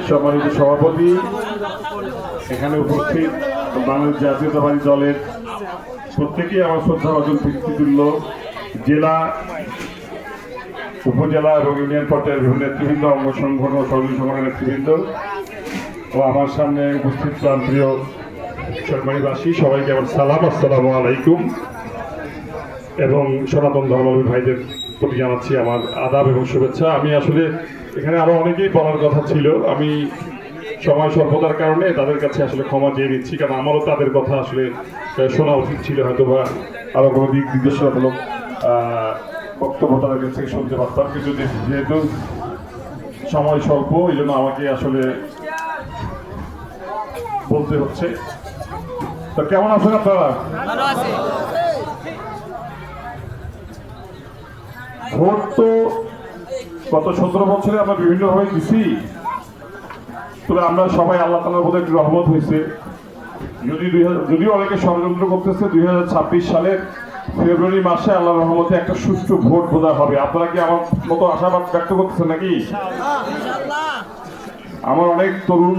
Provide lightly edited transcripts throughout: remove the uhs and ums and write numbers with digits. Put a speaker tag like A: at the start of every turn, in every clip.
A: সম্মানিত সভাপতি, এখানে উপস্থিত বাংলাদেশ জাতীয়তাবাদী দলের প্রত্যেকেই আমার শ্রদ্ধাভাজন পিতৃতুল্য, জেলা, উপজেলা এবং ইউনিয়ন পর্যায়ের বিভিন্ন নেতৃবৃন্দ, অঙ্গ সংগঠন ও সহযোগী সংগঠনের নেতৃবৃন্দ ও আমার সামনে উপস্থিত প্রান্তীয় সরকারিবাসী, সবাইকে আমার সালাম, আসসালামু আলাইকুম। এবং সনাতন ধর্মাবলম্বী ভাইদের প্রতি জানাচ্ছি আমার আদাব এবং শুভেচ্ছা। আমি আসলে এখানে আরও অনেকেই বলার কথা ছিল, আমি সময় স্বল্পতার কারণে তাদের কাছে আসলে ক্ষমা চেয়ে নিচ্ছি, কারণ আমারও তাদের কথা আসলে শোনা উচিত ছিল, হয়তো বা আরও কোনো দিক নির্দেশনামূলক বক্তব্য তাদের কাছ থেকে শুনতে পারতাম, কিন্তু যেহেতু সময় স্বল্প এই জন্য আমাকে আসলে বলতে হচ্ছে। তো কেমন আছেন আপনারা? ভোট তো গত 17 বছরে আমরা বিভিন্নভাবে দিছি, তবে আমরা সবাই আল্লাহ তাআলার প্রতি একটু রহমত হয়েছে। যদিও অনেকে ষড়যন্ত্র করতেছে 2026 সালের ফেব্রুয়ারি মাসে আল্লাহর রহমতে একটা সুষ্ঠু ভোট বোধহয় হবে। আপনারা কি আমার মতো আশাবাদ ব্যক্ত করতেছেন নাকি? আমার অনেক তরুণ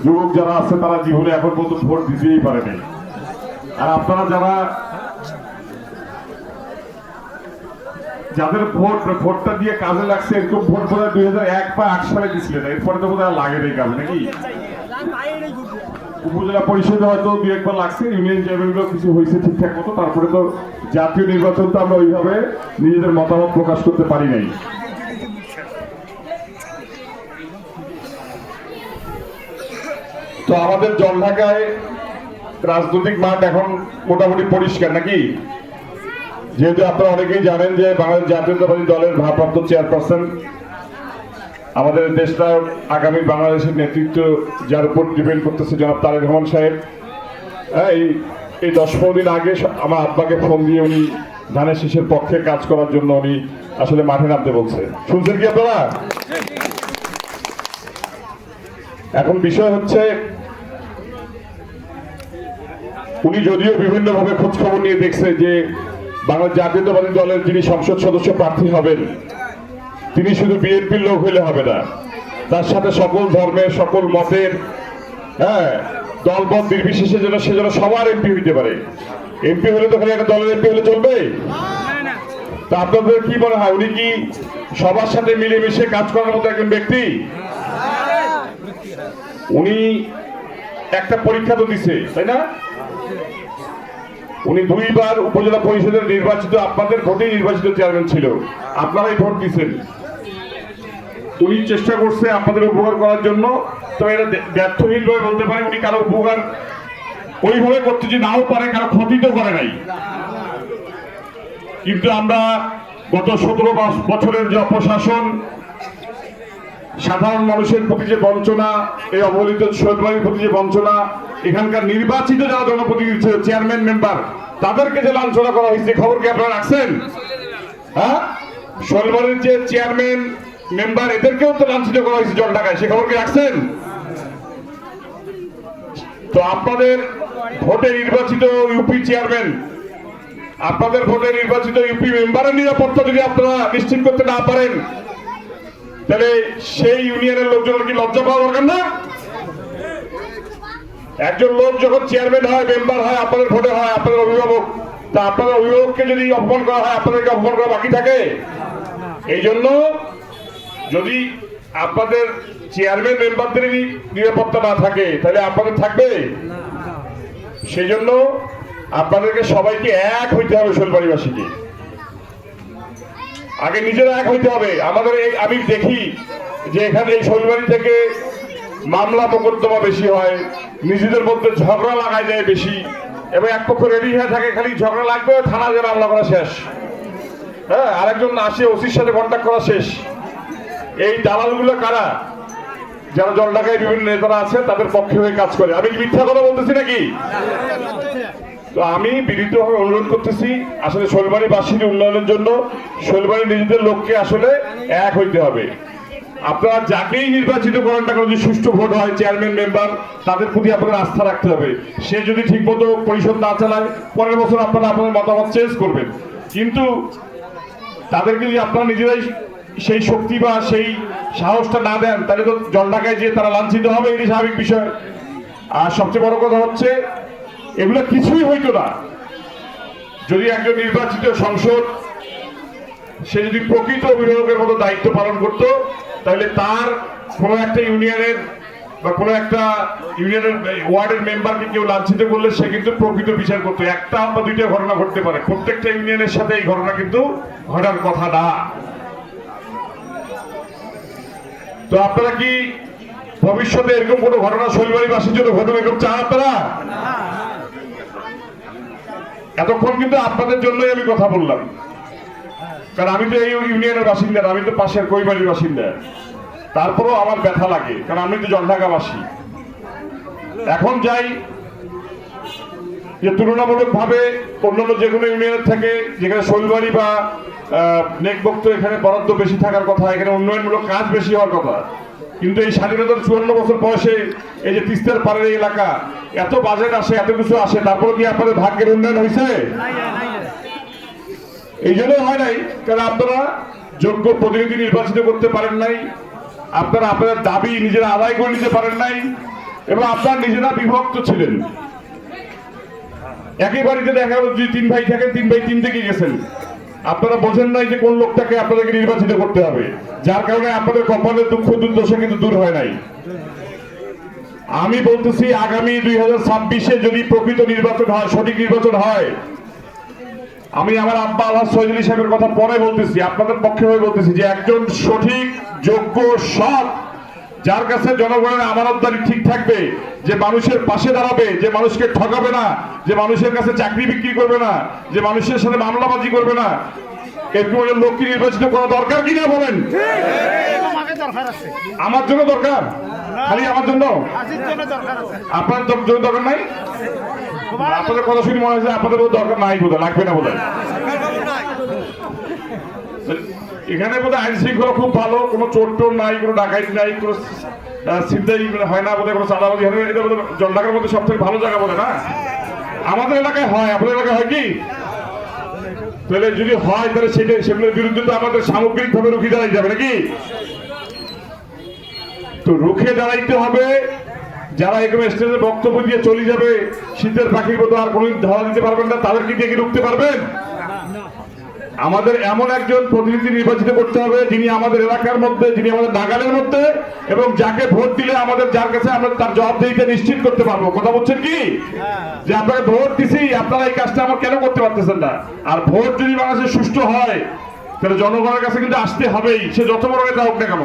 A: যুবক যারা আছে তারা জীবনে এখন পর্যন্ত ভোট দিতেই পারেনি, আর আপনারা যাদের ভোটটা দিয়ে কাজে লাগছে এরকম ভোট বোধ হয় 2001 বা 2008 সালে দিচ্ছিলেন, এরপরে তো বোধহয় লাগে নেই কাজ নাকি? উপজেলা পরিষদে হয়তো 2-1 বার লাগছে, ইউনিয়ন চেয়ারম্যানগুলো কিছু হয়েছে ঠিকঠাক মতো, তারপরে তো জাতীয় নির্বাচন তো আমরা ওইভাবে নিজেদের মতামত প্রকাশ করতে পারি নাই। তো আমাদের জলঢাকায় রাজনৈতিক মাঠ এখন মোটামুটি পরিষ্কার নাকি? যেহেতু আপনারা অনেকেই জানেন যে বাংলাদেশ জাতীয়তাবাদী দলের ভারপ্রাপ্ত চেয়ারপারসন, আমাদের দেশটা আগামী বাংলাদেশের নেতৃত্ব যার উপর ডিপেন্ড করতেছে জনাব তারেক রহমান সাহেব, এই 10-15 দিন আগে আমার আব্বাকে ফোন দিয়ে উনি ধানের শীষের পক্ষে কাজ করার জন্য উনি আসলে মাঠে নামতে বলছে। শুনছেন কি আপনারা? এখন বিষয় হচ্ছে উনি যদিও বিভিন্নভাবে খোঁজ খবর নিয়ে দেখছে যে বাংলাদেশ জাতীয়তাবাদী দলের যিনি সংসদ সদস্য প্রার্থী হবেন তিনি শুধু বিএনপির লোক হইলে হবে না, তার সাথে সকল ধর্মের সকল মতের দলবদ নির্বিশেষে যেন সে যেন সবার এমপি হইতে পারে। এমপি হলে তো খালি একটা দলের এমপি হলে চলবে? তা আপনাদের কি মনে হয় উনি কি সবার সাথে মিলেমিশে কাজ করার মতো একজন ব্যক্তি? উনি একটা পরীক্ষা তো দিছে, তাই না? উনি 2 বার উপজেলা পরিষদের নির্বাচিত, আপনাদের ভোটে নির্বাচিত চেয়ারম্যান ছিল, আপনারাই ভোট দিচ্ছেন। উনি চেষ্টা করছে আপনাদের উপকার করার জন্য, তো এটা ব্যর্থহীন ভাবে বলতে পারে উনি কারো উপকার ওইভাবে করতে যে নাও পারে, কারো ক্ষতি তো করে নাই। কিন্তু আমরা গত 17 বছরের যে অপশাসন, সাধারণ মানুষের প্রতি যে বঞ্চনা, এই অবহেলিত শহীদবাড়ির প্রতি যে বঞ্চনা, এখানকার নির্বাচিত যারা জনপ্রতিনিধি চেয়ারম্যান মেম্বার তাদেরকে যে লাঞ্ছনা করা হয়েছে, খবর কি আপনারা রাখছেন? হ্যাঁ, শহীদবাড়ির যে চেয়ারম্যান মেম্বার এদেরকেও তো লাঞ্ছিত করা হয়েছে জলঢাকায়, সে খবর কি রাখছেন? তো আপনাদের ভোটে নির্বাচিত ইউপি চেয়ারম্যান, আপনাদের ভোটে নির্বাচিত ইউপি মেম্বারের নিরাপত্তা যদি আপনারা নিশ্চিত করতে না পারেন, তাহলে সেই ইউনিয়নের লোকজনের কি লজ্জা পাওয়া দরকার না? একজন লোক যখন চেয়ারম্যান হয়, মেম্বার হয়, আপনাদের ভোটে হয়, আপনাদের অভিভাবক, তা আপনাদের অভিভাবককে যদি অপমান করা হয়, আপনাদেরকে অপমান করা বাকি থাকে? এই জন্য যদি আপনাদের চেয়ারম্যান মেম্বারদের নিরাপত্তা না থাকে তাহলে আপনাদের থাকবে? সেই জন্য আপনাদেরকে সবাইকে এক হইতে হবে, শোলবাড়িবাসীকে আগে নিজেরা এক হইতে হবে। আমাদের আমি দেখি যে এখানে এই শোলবাড়ি থেকে মামলা মোকদ্দমা বেশি হয়, নিজেদের মধ্যে ঝগড়া লাগাই যায় বেশি, এবং এক পক্ষ রেডি হয়ে থাকে খালি ঝগড়া লাগবে, থানা যে মামলা করা শেষ, আরেকজন আসে ওসির সাথে কন্ট্যাক্ট করা শেষ। এই দালালগুলো কারা? যারা জলঢাকায় বিভিন্ন নেতারা আছে তাদের পক্ষে হয়ে কাজ করে। আমি কি মিথ্যা কথা বলতেছি নাকি? তো আমি বিনীতভাবে অনুরোধ করতেছি, আসলে শোলবাড়িবাসীর উন্নয়নের জন্য শোলবাড়ির নিজেদের লোককে আসলে এক হইতে হবে। আপনারা যাকেই নির্বাচিত করেন না কেন, যদি সুষ্ঠু ভোট হয় চেয়ারম্যান মেম্বার, তাদের প্রতি আপনাদের আস্থা রাখতে হবে। সে যদি ঠিকমতো পরিষদ না চালায়, পরের বছর আপনারা আপনাদের মতামত চেঞ্জ করবেন, কিন্তু তাদেরকে যদি আপনারা নিজেরাই সেই শক্তি বা সেই সাহসটা না দেন, তাহলে তো জলঢাকায় যে তারা লাঞ্ছিত হবে, এটি স্বাভাবিক বিষয়। আর সবচেয়ে বড় কথা হচ্ছে এগুলো কিছুই হইতো না যদি একজন নির্বাচিত সংসদ সে যদি প্রকৃত অভিভাবকের মতো দায়িত্ব পালন করত, তাহলে তার কোনো একটা ইউনিয়নের বা কোনো একটা ইউনিয়নের ওয়ার্ডের মেম্বারকে কেউ লাঞ্ছিত করলে সে কিন্তু প্রকৃত বিচার করতো। একটা বা দুইটা ঘটনা ঘটতে পারে, প্রত্যেকটা ইউনিয়নের সাথে এই ঘটনা কিন্তু ঘটার কথা না। তো আপনারা কি ভবিষ্যতে এরকম কোনো ঘটনা শৈলবাড়িবাসীর জন্য ঘটবে এরকম চান আপনারা? এতক্ষণ কিন্তু আপনাদের জন্যই আমি কথা বললাম, কারণ আমি তো এই ইউনিয়নের বাসিন্দা, আমি তো পাশের কৈবাড়ির বাসিন্দা। তারপরেও আমার ব্যথা লাগে, কারণ আমি তো জলঢাকাবাসী। এখন যাই যে তুলনামূলকভাবে অন্যান্য যে কোনো ইউনিয়নের থেকে, যেখানে শৈলবাড়ি বা নেকবক্ত এখানে বরাদ্দ বেশি থাকার কথা, এখানে উন্নয়নমূলক কাজ বেশি হওয়ার কথা, কিন্তু এই স্বাধীনতার 54 বছর বয়সে এই যে তিস্তার পাড়ের এই এলাকা এত বাজেট আসে, এত কিছু আসে, তারপরে কি আপনাদের ভাগ্যের উন্নয়ন হয়েছে? এই জন্য হয় নাই, কারণ আপনারা যোগ্য প্রতিনিধি নির্বাচিত করতে পারেন নাই, আপনারা আপনাদের দাবি নিজেরা আদায় করে নিতে পারেন নাই, এবং আপনারা নিজেরা বিভক্ত ছিলেন। একই বাড়িতে দেখা গেল যদি 3 ভাই থাকেন, 3 ভাই 3 দিকে গেছেন। আপনারা বোঝেন নাই যে কোন লোকটাকে আপনাদেরকে নির্বাচিত করতে হবে, যার কারণে আপনাদের কপালের দুঃখ দুর্দশা কিন্তু দূর হয় নাই। আমি বলতেছি আগামী 2026-এ যদি প্রকৃত নির্বাচন হয়, সঠিক নির্বাচন হয়, আমি আমার আব্বা আলহাজ শহীদ আলী সাহেবের কথা পরে বলতেছি, আপনাদের পক্ষে হয়ে বলতেছি যে একজন সঠিক, যোগ্য, সৎ, যার কাছে জনগণের আমানতদারি ঠিক থাকবে, যে মানুষের পাশে দাঁড়াবে, যে মানুষকে ঠকাবে না, যে মানুষের কাছে চাকরি বিক্রি করবে না, যে মানুষের সাথে মামলাবাজি করবে না, এরকম একজন লোককে নির্বাচিত করা দরকার কিনা বলেন? আমার জন্য দরকার, খালি আমার জন্য? আপনার জন্য দরকার নাই? আপনাদের কথা শুনে মনে হচ্ছে আপনাদের দরকার নাই, বোধ লাগবে না বোধ। এখানে বোধ আইন শৃঙ্খলা খুব ভালো, কোনো চোর টোর নাই, কোনো ডাকাইত নাই, কোনো ছিনতাই হয় না বোধ, কোনো চাঁদাবাজি হয় না। এটা বোধ জলঢাকার মধ্যে সব থেকে ভালো জায়গা বলে না? আমাদের এলাকায় হয়, আপনাদের এলাকায় হয় কি? তাহলে যদি হয় তাহলে সেগুলোর বিরুদ্ধে তো আমাদের সামগ্রিক ভাবে রুখে দাঁড়াই যাবে নাকি? তো রুখে দাঁড়াইতে হবে। যারা এরকম স্টেজে বক্তব্য দিয়ে চলে যাবে, শীতের পাখির মতো আর কোনোদিন ধরা দিতে পারবেন না, তাদেরকে দিয়ে কি রুখতে পারবেন? আমাদের এমন একজন প্রতিনিধি নির্বাচিত করতে হবে যিনি আমাদের এলাকার মধ্যে, যিনি আমাদের নাগালের মধ্যে, এবং যাকে ভোট দিলে আমাদের, যার কাছে আমরা তার জবাবদিহিতা নিশ্চিত করতে পারবো। কথা বলছেন কি? যে আপনাকে ভোট দিছি, আপনারা এই কাজটা আমার কেন করতে পারতেছেন না? আর ভোট যদি বাংলাদেশে সুষ্ঠু হয়, তাহলে জনগণের কাছে কিন্তু আসতে হবেই, সে যত বড় নেতা হোক না কেন।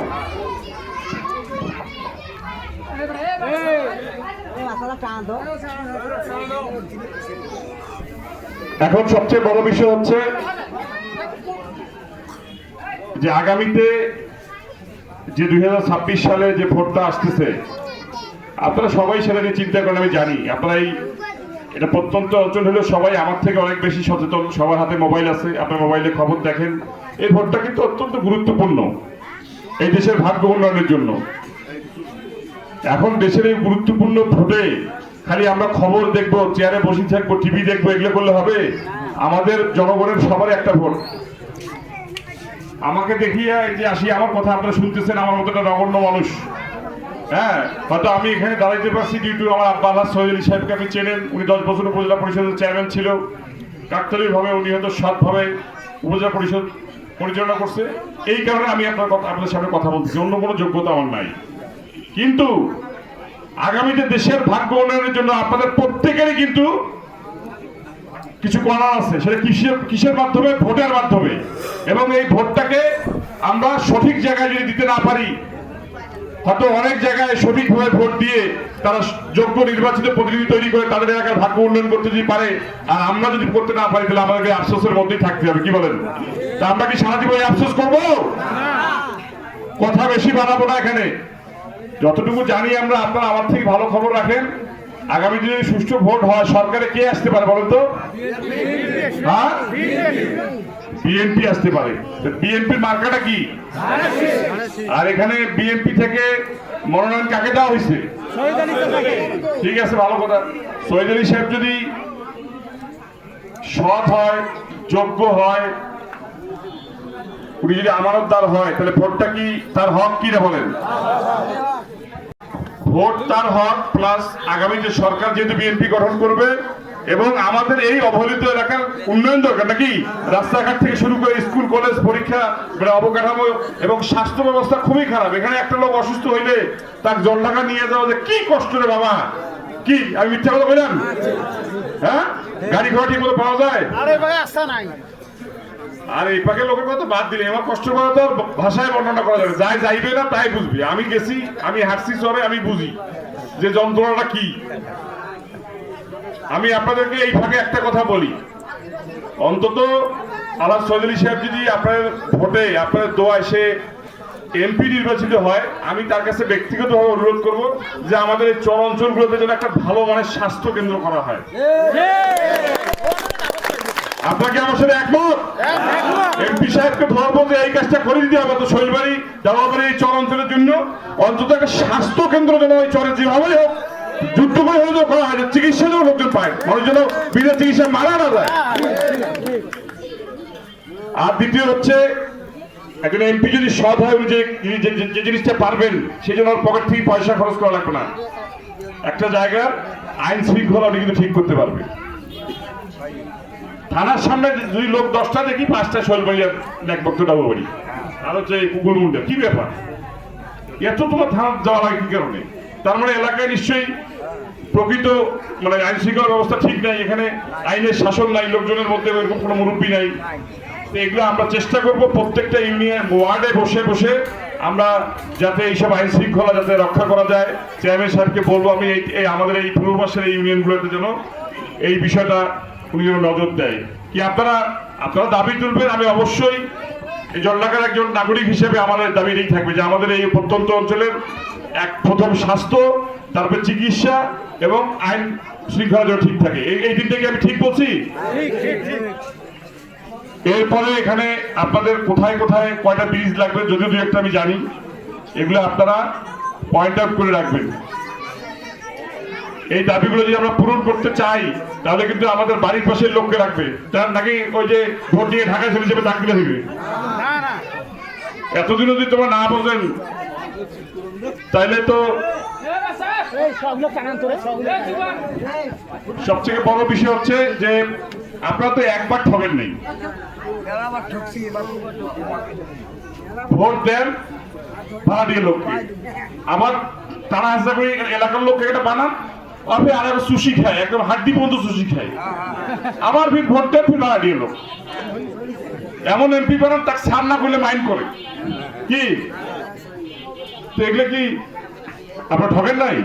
A: এখন সবচেয়ে বড় বিষয় হচ্ছে যে আগামীতে যে 2026 সালে যে ভোটটা আসতেছে, আপনারা সবাই সেটা নিয়ে চিন্তা করেন, আমি জানি। আপনারা এটা প্রত্যন্ত অঞ্চল হলেও সবাই আমার থেকে অনেক বেশি সচেতন, সবার হাতে মোবাইল আছে, আপনার মোবাইলে খবর দেখেন। এই ভোটটা কিন্তু অত্যন্ত গুরুত্বপূর্ণ এই দেশের ভাগ্য উন্নয়নের জন্য। এখন দেশের এই গুরুত্বপূর্ণ ভোটে খালি আমরা খবর দেখবো, চেয়ারে বসে থাকবো, টিভি দেখবো, এগুলো করলে হবে? আমাদের জনগণের সবার একটা ভোট। আমাকে দেখিয়ে যে আসি, আমার কথা আপনারা শুনতেছেন, আমার মতো একটা নগণ্য মানুষ, হ্যাঁ, হয়তো আমি এখানে দাঁড়াইতে পারছি ডিউ টু আমার আব্বা আলহাজ শহীদ আলী সাহেবকে আপনি চেনেন। উনি 10 বছর উপজেলা পরিষদের চেয়ারম্যান ছিল, কাকতালীয়ভাবে উনি হয়তো সৎভাবে উপজেলা পরিষদ পরিচালনা করছে। এই কারণে আমি আপনাদের সামনে কথা বলতেছি, অন্য কোনো যোগ্যতা আমার নাই। কিন্তু আগামীতে দেশের ভাগ্য উন্নয়নের জন্য আপনাদের প্রত্যেকেরই কিন্তু কিছু করার আছে। সেটা কিসের মাধ্যমে? ভোটের মাধ্যমে। এবং এই ভোটটাকে আমরা সঠিক জায়গায় যদি দিতে না পারি, হয়তো অনেক জায়গায় সঠিকভাবে ভোট দিয়ে তারা যোগ্য নির্বাচিত প্রতিনিধি তৈরি করে তাদের এলাকার ভাগ্য উন্নয়ন করতে যদি পারে, আর আমরা যদি করতে না পারি, তাহলে আমাদেরকে আফসোসের মধ্যেই থাকতে হবে। কি বলেন? তা আমরা কি সারা জীবন আফসোস করবো? কথা বেশি বাড়াবো না এখানে। যতটুকু জানি আমরা, আপনারা আমার থেকে ভালো খবর রাখেন। আগামী দিনে সুষ্ঠু ভোট হয়, সরকারে কে আসতে পারে বলেন তো? হ্যাঁ, বিএনপি আসতে পারে। বিএনপির মার্কাটা কি? আর এখানে বিএনপি থেকে মনোনয়ন কাকে দেওয়া হয়েছে? ঠিক আছে, ভালো কথা। শহীদ আলী সাহেব যদি সৎ হয়, যোগ্য হয়, উনি যদি আমানতদার হয় তাহলে ভোটটা কি তার হক কি না বলেন? ভোট তার হক, প্লাস আগামীতে সরকার যেহেতু বিএনপি গঠন করবে এবং আমাদের এই অবহেলিত এলাকার উন্নয়ন দরকার নাকি, রাস্তাঘাট থেকে শুরু করে স্কুল কলেজ পরীক্ষা অবকাঠামো এবং স্বাস্থ্য ব্যবস্থা খুবই খারাপ। এখানে একটা লোক অসুস্থ হইলে তার জল ঢাকা নিয়ে যাওয়া যে কি কষ্ট রে বাবা, কি আমি মিথ্যা কথা বললাম? হ্যাঁ, গাড়ি ঘোড়া ঠিক মতো পাওয়া যায়? আর এই পাকে লোকের কথা বাদ দিলে আমার কষ্ট করা তো ভাষায় বর্ণনা করা যাবে, যাই যাইবে না তাই বুঝবে। আমি গেছি, আমি হাঁটছি চরে, আমি বুঝি যে যন্ত্রণাটা কি। আমি আপনাদেরকে এই ফাঁকে একটা কথা বলি, অন্তত আল্লাহ সজলি সাহেব যদি আপনার ভোটে আপনাদের দোয়ায় সে এমপি নির্বাচিত হয়, আমি তার কাছে ব্যক্তিগতভাবে অনুরোধ করব যে আমাদের এই চর অঞ্চলগুলোতে যেন একটা ভালো মানের স্বাস্থ্য কেন্দ্র করা হয়। আপনাকে আমার সাথে একমত? এমপি সাহেবকে ধরবো যে এই কাজটা করে দিতে হবে। তো শৈলবাড়ি দাওয়াবাড়ি এই চর অঞ্চলের জন্য অন্তত একটা স্বাস্থ্য কেন্দ্র যেন ওই চরে যেভাবেই হোক যুদ্ধ করে হলেও করা হয়, চিকিৎসা যেন লোকজন পায়, মানুষ যেন বিনা চিকিৎসা মারা না যায়। আর দ্বিতীয় হচ্ছে, একজন এমপি যদি সৎ হয়, যে জিনিসটা পারবেন সেই জন্য পকেট থেকে পয়সা খরচ করা লাগবে না। একটা জায়গার আইন শৃঙ্খলা উনি কিন্তু ঠিক করতে পারবে। থানার সামনে যদি লোক 10টা দেখি 5টা শৈলবাড়িয়ার বক্তব্য বলি, আর হচ্ছে কুকুর মুন্ডা, কি ব্যাপার এত তোমার থানা যাওয়া লাগে কি কারণে? তার মানে এলাকায় নিশ্চয়ই প্রকৃত মানে আইন শৃঙ্খলা ব্যবস্থা ঠিক নাই, এখানে আইনের শাসন নাই, লোকজনের মধ্যে এরকম কোনো মুরব্বী নাই। এগুলো আমরা চেষ্টা করব প্রত্যেকটা ইউনিয়ন ওয়ার্ডে বসে বসে আমরা যাতে এইসব আইন শৃঙ্খলা যাতে রক্ষা করা যায়। চেয়ারম্যান সাহেবকে বলবো আমি এই আমাদের এই পূর্বপাশের এই ইউনিয়নগুলোতে যেন এই বিষয়টা উনি যেন নজর দেয়। কি আপনারা দাবি তুলবেন? আমি অবশ্যই এই জলঢাকার একজন নাগরিক হিসেবে আমাদের দাবি এই থাকবে যে আমাদের এই প্রত্যন্ত অঞ্চলের প্রথম স্বাস্থ্য, তারপরে চিকিৎসা এবং আইন শৃঙ্খলা যেন ঠিক থাকে। এই দিনটাকে আমি ঠিক বলছি? এরপরে এখানে আপনাদের কোথায় কোথায় কয়টা ব্রিজ লাগবে যদিও 2-1টা আমি জানি, এগুলো আপনারা পয়েন্ট আউট করে রাখবেন। এই দাবিগুলো যদি আমরা পূরণ করতে চাই তাহলে কিন্তু আমাদের বাড়ির পাশের লোককে রাখবে, তার নাকি ওই যে ভোট নিয়ে ঢাকায় চলে যাবে ডাক দিলে হইবে। এতদিনও যদি তোমরা না বোঝেন তাইলে তো সবথেকে বড় বিষয় হচ্ছে যে আপনারা তো একবার ঠকেন নেই, ভোট দেন ভাড়াটিয়া লোককে, আবার টানা হাসা করে এলাকার লোককে এটা বানান, আর ফির আরেক সুশি খায়, একদম হাড্ডি পর্যন্ত সুশি খায়, আবার ফির ভোট দেন ফির ভাড়াটিয়া লোক। এমন এমপি বানান তাকে সার না করলে মাইন্ড করে কি? তো এগুলো কি আপনারা ঠকেন নাই?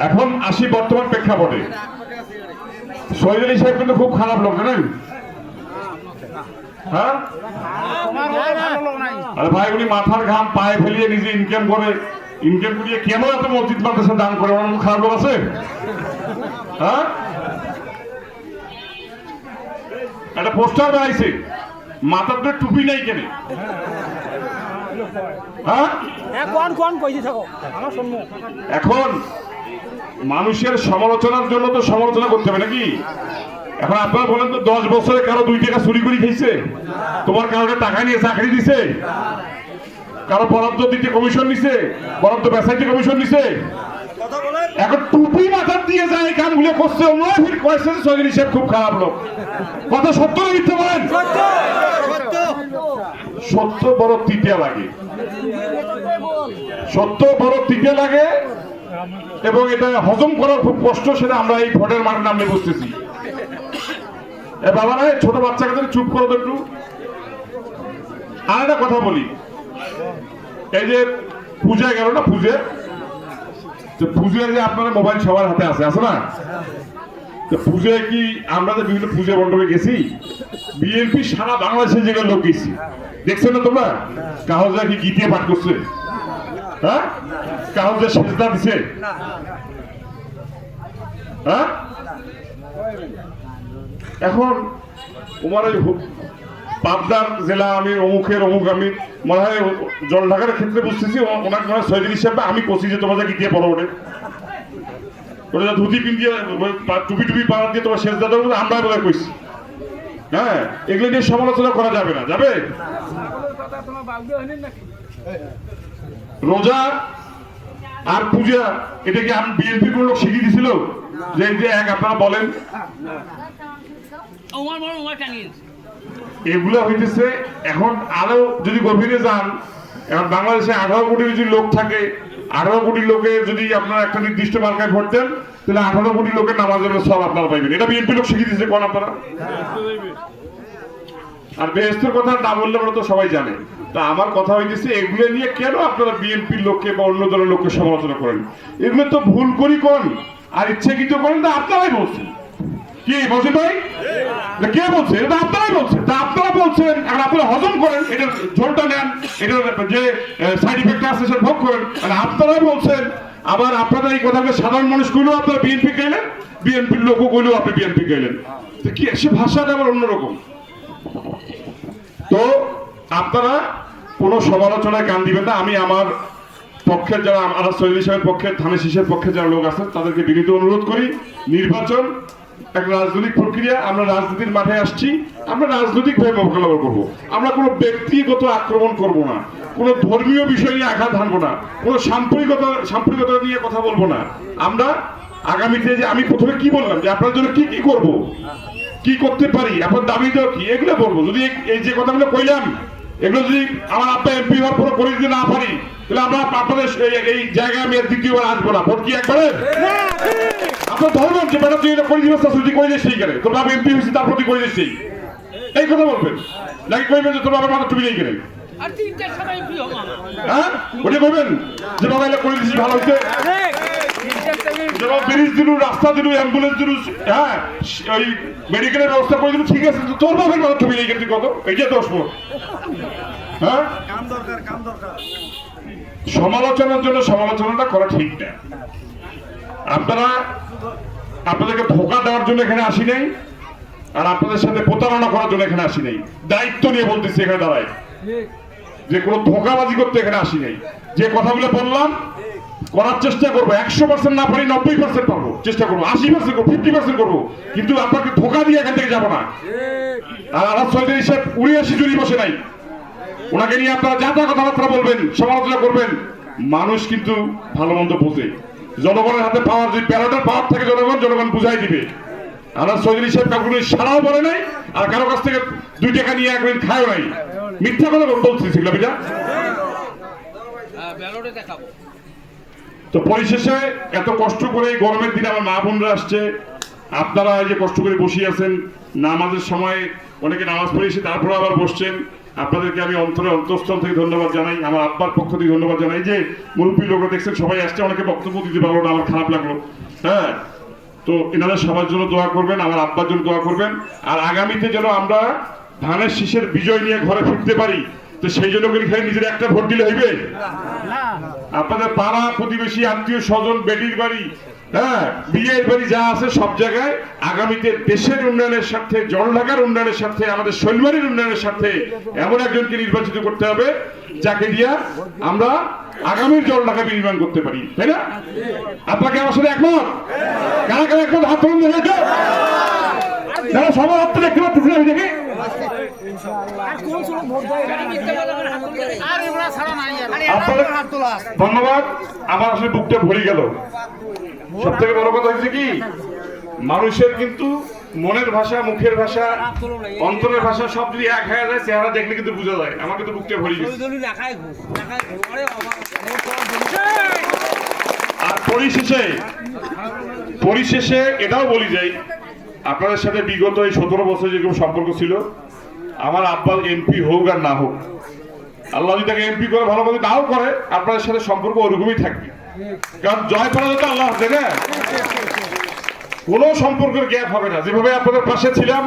A: এখন আসি বর্তমান প্রেক্ষাপটে। সৈয়দ সাহেব কিন্তু খুব খারাপ লোক, জানেন? হ্যাঁ, আরে ভাই উনি মাথার ঘাম পায়ে ফেলিয়ে নিজে ইনকাম করে, ইনকাম করিয়ে কেন এত মসজিদ মাদ্রাসা দান করে? ওনার খারাপ লোক আছে? হ্যাঁ, একটা পোস্টার বানাইছে, মাথার তো টুপি নাই কেন? হ্যাঁ, এখন মানুষের সমালোচনার জন্য তো সমালোচনা করতে হবে নাকি? এখন আপনারা বলেন তো 10 বছরে কারো 2 টাকা চুরি করে খাইছে? তোমার কারোর টাকা নিয়ে চাকরি দিছে? কারো বরাদ্দ দিতে কমিশন নিছে? বরাদ্দ বেচাইতে কমিশন নিছে? এখন টুপি মাথার দিয়ে যায় কানগুলো করছে, সৈয়দ সাহেব খুব খারাপ লোক। কথা সত্য না মিথ্যা বলেন? সত্য বড় তৃতীয় লাগে, সত্য বড় তৃতীয় লাগে এবং এটা হজম করার খুব কষ্ট, সেটা আমরা এই ভোটের মাঠে নামলে বুঝতেছি। বাবা না, ছোট বাচ্চাকে চুপ করো তো একটু। আর একটা কথা বলি, এই যে পূজা গেল না, পুজোয় যে আপনারা মোবাইল সবার হাতে আছে না? পুজোয় কি আমরা যে বিভিন্ন পূজা মণ্ডপে গেছি, বিএনপি সারা বাংলাদেশে যেগুলো লোক গেছি, দেখছো না তোমরা? কাগজা কি গীতিয়ে পাঠ করছে? হ্যাঁ, কাগজা সেজদা দিছে? হ্যাঁ, এখন তোমার ওই পাবনার জেলা আমি অমুকের অমুক, আমি মনে হয় জলঢাকার ক্ষেত্রে বুঝতেছি ওনার মনে হয় সৈয়দ হিসাবে আমি কষি যে তোমাদের গীতিয়ে পড়ো ওঠে, ওটা ধুতি পিন্দিয়ে টুপি পাড়া দিয়ে তোমার শেষ দাদা আমরা বোধহয় কইছি। হ্যাঁ, এগুলো নিয়ে সমালোচনা করা যাবে না, যাবে? রোজা আর পূজা এটা কি আমি বিএনপি কোন লোক শিখিয়ে দিছিল? যে এক আপনারা বলেন এগুলো হইতেছে। এখন আরো যদি গভীরে যান, এখন বাংলাদেশে 18 কোটি যদি লোক থাকে, 18 কোটি লোকের যদি আপনারা একটা নির্দিষ্ট মার্কায় ভোট দেন, তাহলে 18 কোটি লোকের নামাজের সব আপনারা পাইবেন। এটা বিএনপি লোক শিখিয়ে দিচ্ছে কোন আপনারা? আর বেহেস্তের কথা না বললে আমরা তো সবাই জানে। তা আমার কথা হইতেছে এগুলো নিয়ে কেন আপনারা বিএনপির লোককে বা অন্য দলের লোককে সমালোচনা করেন? এগুলো তো ভুল করি কোন আর ইচ্ছাকৃত করেন, তা আপনারাই বলছেন। কি বলছেন ভাই? কে বলছে? এটা আপনারাই বলছেন। তা আপনারা বলছেন, এখন আপনারা হজম করেন, এটার ঝোলটা নেন, এটার যে সাইড ইফেক্ট আছে সেটা ভোগ করেন। আপনারাই বলছেন। আবার আপনারা এই কথাগুলো সাধারণ মানুষ কইলেও আপনারা বিএনপি গেলেন, বিএনপির লোকও কইলেও আপনি বিএনপি গেলেন। কি সে ভাষাটা আবার অন্যরকম। তো আপনারা কোন সমালোচনায় কান দিবেন না। আমি আমার পক্ষের যারা আমার সৈয়দ সাহেবের পক্ষে, থানা শীষের পক্ষে যারা লোক আছেন তাদেরকে বিনীত অনুরোধ করি, নির্বাচন একটা রাজনৈতিক প্রক্রিয়া। আমরা রাজনীতির মাঠে আসছি, আমরা রাজনৈতিক ভাবে মোকাবিলা করবো। আমরা কোনো ব্যক্তিগত আক্রমণ করব না, কোনো ধর্মীয় বিষয় নিয়ে আঘাত হানবো না, কোনো সাম্প্রদায়িকতা নিয়ে কথা বলবো না। আমরা আগামীতে যে আমি প্রথমে কি বললাম যে আপনার জন্য কি কি করব, কি করতে পারি, আপনার দাবি দেওয়া কি, এগুলো বলবো। যদি এই যে কথাগুলো কইলাম এগুলো যদি আমার আপনার এমপি হওয়ার পরে করে দিতে না পারি, তাহলে আমরা আপনাদের এই জায়গায় আমি দ্বিতীয়বার আসবো না। ভোট কি একবারে? আপনার ধরবেন যে বেটা তুই এটা করে দিবস তুই করে দিস সেই করে, তোর বাবা এমপি হয়েছে তার প্রতি করে দিস সেই, এই কথা বলবেন নাকি কইবেন যে তোর বাবার মাথা টুপি নেই কেন? হ্যাঁ, ওটা কইবেন যে বাবা এটা করে দিচ্ছি ভালো হয়েছে, ব্রিজ দিলু, রাস্তা দিলু, অ্যাম্বুলেন্স দিলু, হ্যাঁ ওই মেডিকেলের ব্যবস্থা করে দিলু, ঠিক আছে, তোর বাবার মাথা টুপি নেই কেন? তুই কত এইটা 10 ভোট। হ্যাঁ, সমালোচনার জন্য সমালোচনাটা করা ঠিক না। আপনারা আপনাদেরকে ধোঁকা দেওয়ার জন্য এখানে আসি নাই, আর আপনাদের সাথে প্রতারণা করার জন্য এখানে আসি নাই। দায়িত্ব নিয়ে বলতেছি এখানে দাঁড়ায় যে কোনো ধোঁকাবাজি করতে এখানে আসি নাই। যে কথাগুলো বললাম করার চেষ্টা করবো, 100% না পারি 90% পারবো, চেষ্টা করবো, 80% করবো, 50% করবো, কিন্তু আপনাকে ধোঁকা দিয়ে এখান থেকে যাবো না। আর আলাপ সৈয়দ হিসেব 79 জুড়ি বসে নাই, ওনাকে নিয়ে আপনারা যা যা কথাবার্তা বলবেন, সমালোচনা করবেন, মানুষ কিন্তু ভালো মন্দ বোঝে। জনগণের হাতে পাওয়ার, যদি প্যারোটার পাওয়ার থেকে জনগণ বুঝাই দিবে। আনার সৈয়দ সাহেব কাকুর সারাও বলে নাই, আর কারো কাছ থেকে 2 টাকা নিয়ে একদিন খায়ও নাই। মিথ্যা কথা বলতেছিল বিটা। তো পরিশেষে এত কষ্ট করে এই গরমের দিনে আমার মা বোনরা আসছে, আপনারা এই যে কষ্ট করে বসে আছেন, নামাজের সময় অনেকে নামাজ পড়ে এসে তারপরে আবার বসছেন, আপনাদেরকে আমি অন্তঃস্থল থেকে ধন্যবাদ জানাই। আমার আব্বার পক্ষ থেকে ধন্যবাদ জানাই। যে মুরব্বী লোকরা দেখছেন সবাই আসছে, অনেকে বক্তব্য দিতে পারলো না, আমার খারাপ লাগলো। হ্যাঁ, তো এনারা সবার জন্য দোয়া করবেন, আমার আব্বার জন্য দোয়া করবেন। আর আগামীতে যেন আমরা ধানের শীষের বিজয় নিয়ে ঘরে ফিরতে পারি, তো সেই জন্য এখানে নিজের একটা ভোট দিলে হইবে? আপনাদের পাড়া প্রতিবেশী, আত্মীয় স্বজন, বেটির বাড়ি, হ্যাঁ বিয়ের বাড়ি যা আছে সব জায়গায় আগামীতে দেশের উন্নয়নের স্বার্থে, জলঢাকার উন্নয়নের স্বার্থে, আমাদের শৈলবাড়ির উন্নয়নের স্বার্থে এমন একজনকে নির্বাচিত করতে হবে যাকে দিয়া আমরা আগামীর জলঢাকা নির্মাণ করতে পারি, তাই না? আপনাকে আমার সাথে একমত? কারা কারা একমত? হাত তুলুন দেখে, যারা সবার হাত দেখতে পাচ্ছেন আমি দেখি। ধন্যবাদ। আমার আসলে বুকটা ভরে গেল। সব থেকে বড় কথা হচ্ছে কি, মানুষের কিন্তু মনের ভাষা, মুখের ভাষা, অন্তরের ভাষা সব যদি এক হয়ে যায়, চেহারা দেখলে কিন্তু বোঝা যায়। আমাকে তো বুকটা ভরে গেছে। আর পরিশেষে এটাও বলি যাই, আপনাদের সাথে বিগত এই 17 বছর যেরকম সম্পর্ক ছিল, আমার আব্বা এমপি হোক আর না হোক, আল্লাহ যদি তাকে এমপি করে ভালো করে নাও করে, আপনাদের সাথে সম্পর্ক ওরকমই থাকবে। কারণ জয় করা যেত আল্লাহ হাতে, না কোনো সম্পর্কের গ্যাপ হবে না। যেভাবে আপনাদের পাশে ছিলাম,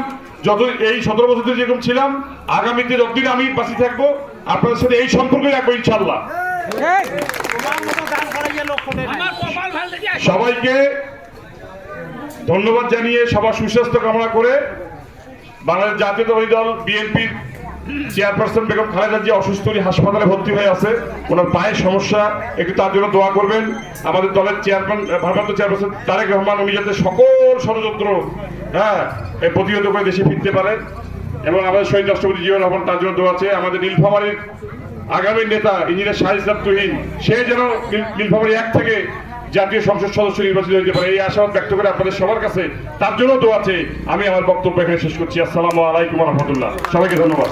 A: যত এই 17 বছর ধরে যেরকম ছিলাম, আগামীতে যতদিন আমি পাশে থাকবো আপনাদের সাথে এই সম্পর্কই রাখবো ইনশাল্লাহ। সবাইকে ধন্যবাদ জানিয়ে সবার সুস্বাস্থ্য কামনা করে, বাংলাদেশ জাতীয়তাবাদী দল বিএনপির চেয়ারপারসন বেগম খালেদা জিয়া অসুস্থ, হাসপাতালে ভর্তি হয়ে আছে, ওনার পায়ের সমস্যা, একটু তার জন্য দোয়া করবেন। আমাদের দলের ভারপ্রাপ্ত চেয়ারপারসন তারেক রহমান, উনি যাতে সকল ষড়যন্ত্র প্রতিহত করে দেশে ফিরতে পারেন, এবং আমাদের শহীদ রাষ্ট্রপতি জিয়াউর রহমান তার জন্য দোয়া আছে। আমাদের নীলফামারীর আগামী নেতা ইঞ্জিনিয়ার শাহিদ ইসলাম তুহিন, সে যেন নীলফামারী 1 থেকে জাতীয় সংসদ সদস্য নির্বাচিত হতে পারে, এই আশাবাদ ব্যক্ত করে আপনাদের সবার কাছে তার জন্য দোয়া আছে। আমি আমার বক্তব্য এখানে শেষ করছি। আসসালামু আলাইকুম রহমতুল্লাহ, সবাইকে ধন্যবাদ।